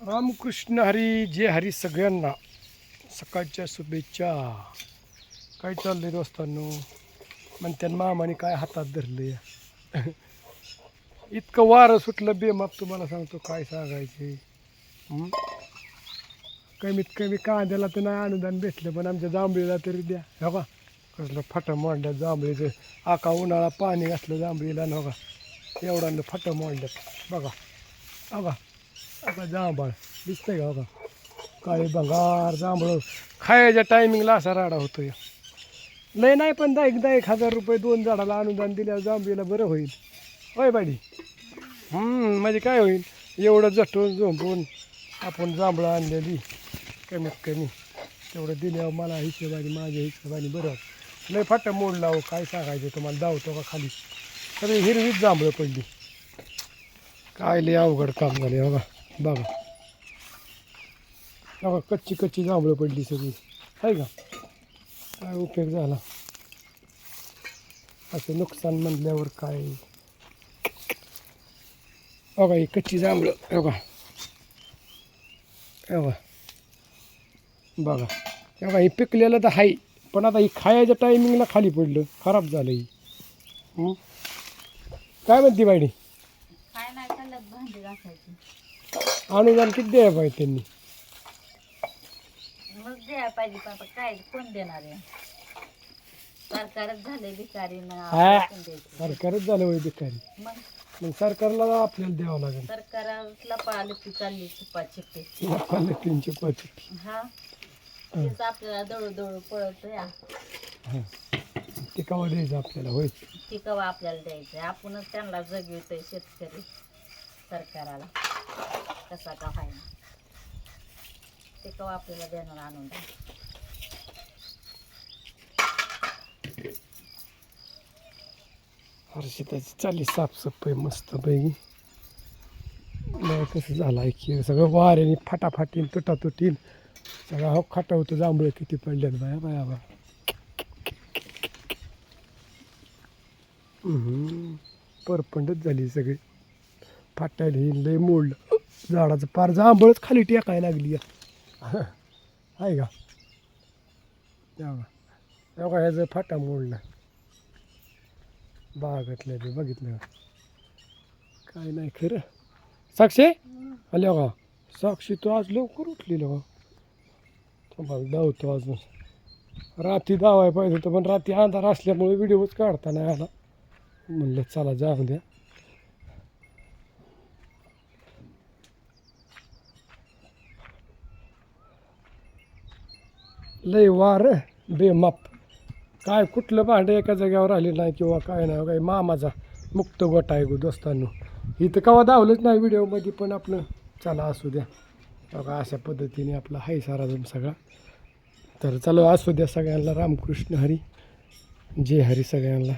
रामकृष्ण हरी जय हरी सगळ्यांना सकाळच्या शुभेच्छा. काय चाललंय दोस्तांनो? म्हणत्या मामाने काय हातात धरले. इतकं वारं सुटलं बेमाप, तुम्हाला सांगतो काय सांगायचे. कमीत कमी कांद्याला तर नाही अनुदान भेटलं, पण आमच्या जांभळीला तरी द्या. हो का कसलं फाटं मोडल्या जांभळीचं. आका उन्हाळा पाणी घातलं जांभळीला ना, हो का एवढ्यानं फाटं मोडल्यात. बघा बघा आता जांभळ दिसतंय का? बघा काळे भंगार जांभळं. खायच्या टायमिंगला असा राडा होतोय. लय नाही पण 1000 रुपये 2 झाडाला अनुदान दिल्यावर जांभळीला बरं होईल. होय बाडी. म्हणजे काय होईल, एवढं जटून झोंपून आपण जांभळं आणलेली कमीत कमी तेवढं दिल्यावर मला हिशोबाने माझ्या हिशोबाने बरं. लय फाटं मोडला हो, काय सांगायचं तुम्हाला. धावतो का खाली सगळी हिरवीच जांभळं पडली. काय लय अवघड काम झाले. बघा बघा बघा कच्ची कच्ची जांभळं पडली सगळी. आहे का काय उपयोग झाला? असं नुकसान म्हणल्यावर काय. बघा ही कच्ची जांभळं. बघा बघा बघा बघा ही पिकलेलं तर आहे, पण आता ही खायच्या टायमिंगला खाली पडलं, खराब झालं ही. काय म्हणते बायडी? अनुदान किती द्यायला पाहिजे त्यांनी? मग द्यायला पाहिजे, पण आता काय कोण देणार आहे? सरकारच झाले भिकारी. सरकारच झालं होय भिकारी. मग सरकारला आपल्याला द्यावं लागेल. सरकारला पाहिलं की चालली चिप्पी. पाहिलं 305. हा तेच आपल्याला दळू पळत या. ते कवा द्यायचं आपल्याला? होय ती कवा आपल्याला द्यायचं? आपणच त्यांना जगवितोय शेतकरी सरकाराला. कसा का फायदा ते कवा आपल्याला देणार आणून? हर्षिताची चालली साफसफाई मस्त पैकी. कसं झालं आहे की सगळं वाऱ्याने फाटाफाटीन तुटातुटीन सगळं. हो खाटा होतं जांभळं किती पडल्यात बाया बाया बा. परपंडच झाली सगळी. फाटायला ही लय मोडलं झाडाचं. पार जांभळच खाली टेकायला लागली आहे का? एवढा ह्याचं फाटा मोडला बागातल्या. ते बघितलं काय नाही खरं. साक्षी आले का? साक्षी तू आज लवकर उठलेलं का? तुम्हाला धावतो अजून. रात्री धावाय पाहिजे होतं, पण रात्री अंधार असल्यामुळे व्हिडिओच काढता नाही आला. म्हणलं चला जाऊ द्या. लय वार बेमाप. काय कुठलं भांडं एका जागेवर राहिलेलं नाही किंवा काय नाही. काय मामाचा मुक्त गोटा आहे गो दोस्तांनो. इथं केव्हा धावलंच नाही व्हिडिओमध्ये, पण आपलं चला असू द्या. बघा अशा पद्धतीने आपला हाय सारा जम सगळा. तर चलो असू द्या सगळ्यांना. रामकृष्ण हरी जय हरी सगळ्यांना.